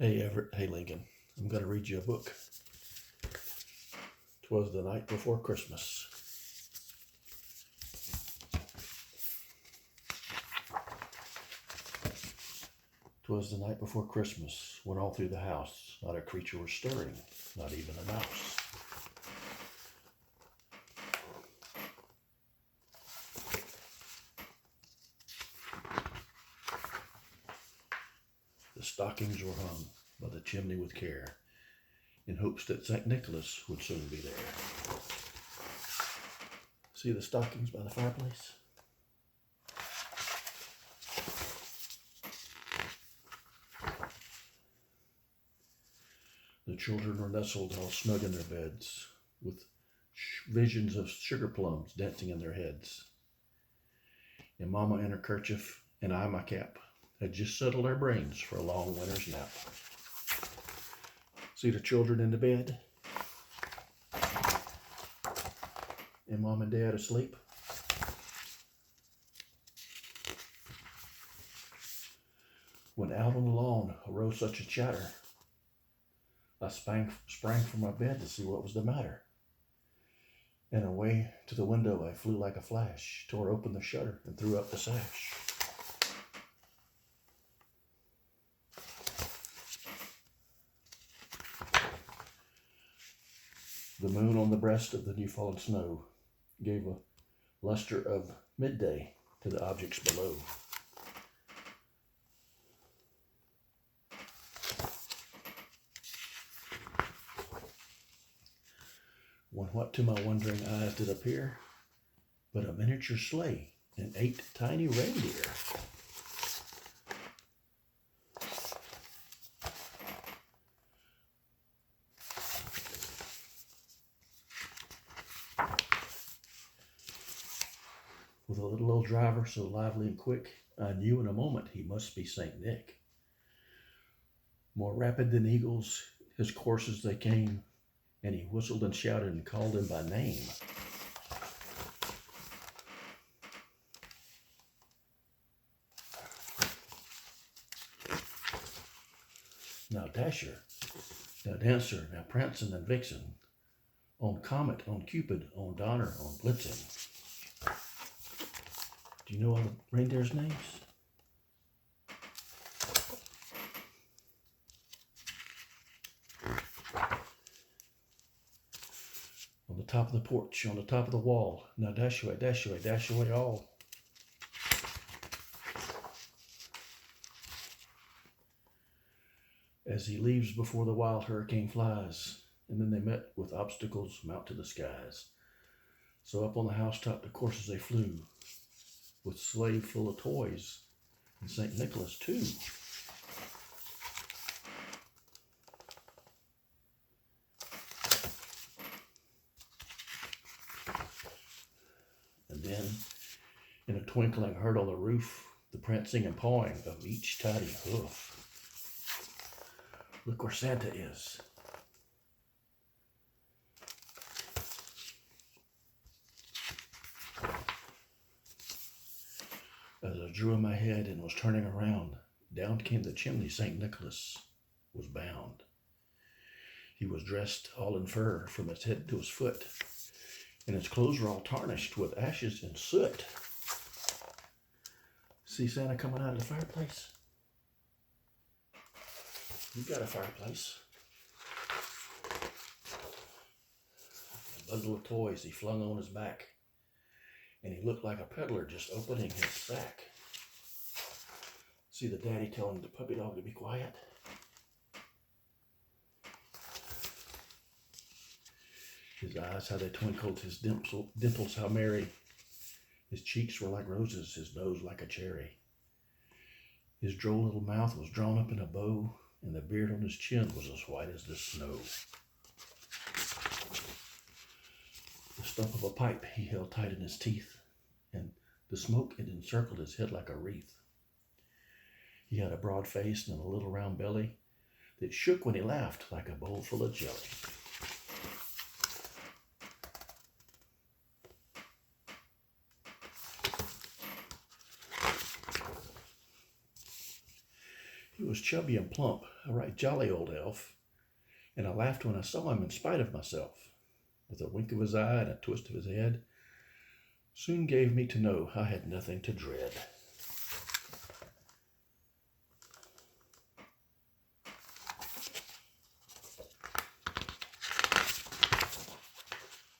Hey Everett, hey Lincoln. I'm going to read you a book. 'Twas the night before Christmas. 'Twas the night before Christmas, when all through the house not a creature was stirring, not even a mouse. The stockings were hung by the chimney with care, in hopes that St. Nicholas would soon be there. See the stockings by the fireplace? The children were nestled all snug in their beds, with visions of sugar plums dancing in their heads. And Mama in her kerchief, and I my cap, had just settled our brains for a long winter's nap. See the children in the bed? And Mom and Dad asleep? When out on the lawn arose such a chatter, I sprang from my bed to see what was the matter. And away to the window I flew like a flash, tore open the shutter and threw up the sash. The moon on the breast of the new fallen snow gave a luster of midday to the objects below. When what to my wondering eyes did appear but a miniature sleigh and 8 tiny reindeer. With a little old driver so lively and quick, I knew in a moment he must be St. Nick. More rapid than eagles, his coursers they came, and he whistled and shouted and called him by name. Now Dasher, now Dancer, now Prancin' and Vixen, on Comet, on Cupid, on Donner, on Blitzen. Do you know all the reindeer's names? On the top of the porch, on the top of the wall, now dash away all. As he leaves before the wild hurricane flies, and then they met with obstacles mount to the skies. So up on the housetop the coursers they flew, with sleigh full of toys, and St. Nicholas too. And then, in a twinkling, heard on the roof the prancing and pawing of each tidy hoof. Look where Santa is. As I drew in my head and was turning around, down came the chimney St. Nicholas was bound. He was dressed all in fur from his head to his foot, and his clothes were all tarnished with ashes and soot. See Santa coming out of the fireplace? You got a fireplace. A bundle of toys he flung on his back, and he looked like a peddler just opening his sack. See the daddy telling the puppy dog to be quiet? His eyes, how they twinkled, his dimples, how merry. His cheeks were like roses, his nose like a cherry. His droll little mouth was drawn up in a bow, and the beard on his chin was as white as the snow. The stump of a pipe he held tight in his teeth, and the smoke it encircled his head like a wreath. He had a broad face and a little round belly that shook when he laughed like a bowl full of jelly. He was chubby and plump, a right jolly old elf, and I laughed when I saw him in spite of myself. With a wink of his eye and a twist of his head, soon gave me to know I had nothing to dread.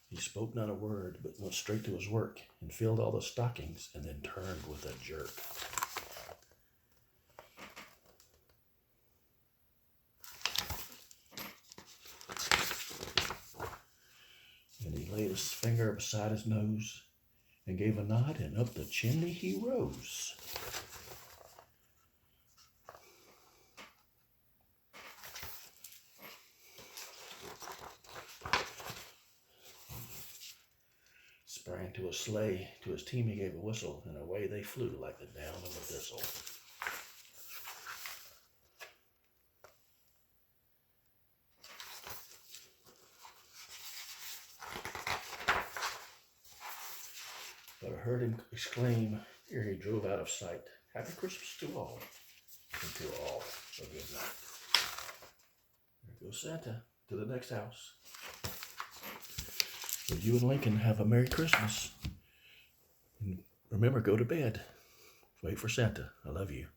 He spoke not a word, but went straight to his work and filled all the stockings and then turned with a jerk. And he laid his finger beside his nose and gave a nod, and up the chimney he rose. Sprang to a sleigh, to his team he gave a whistle, and away they flew like the down of a thistle. But I heard him exclaim ere he drove out of sight, "Happy Christmas to all, and to all a good night." There goes Santa to the next house. So you and Lincoln have a Merry Christmas. And remember, go to bed. Wait for Santa. I love you.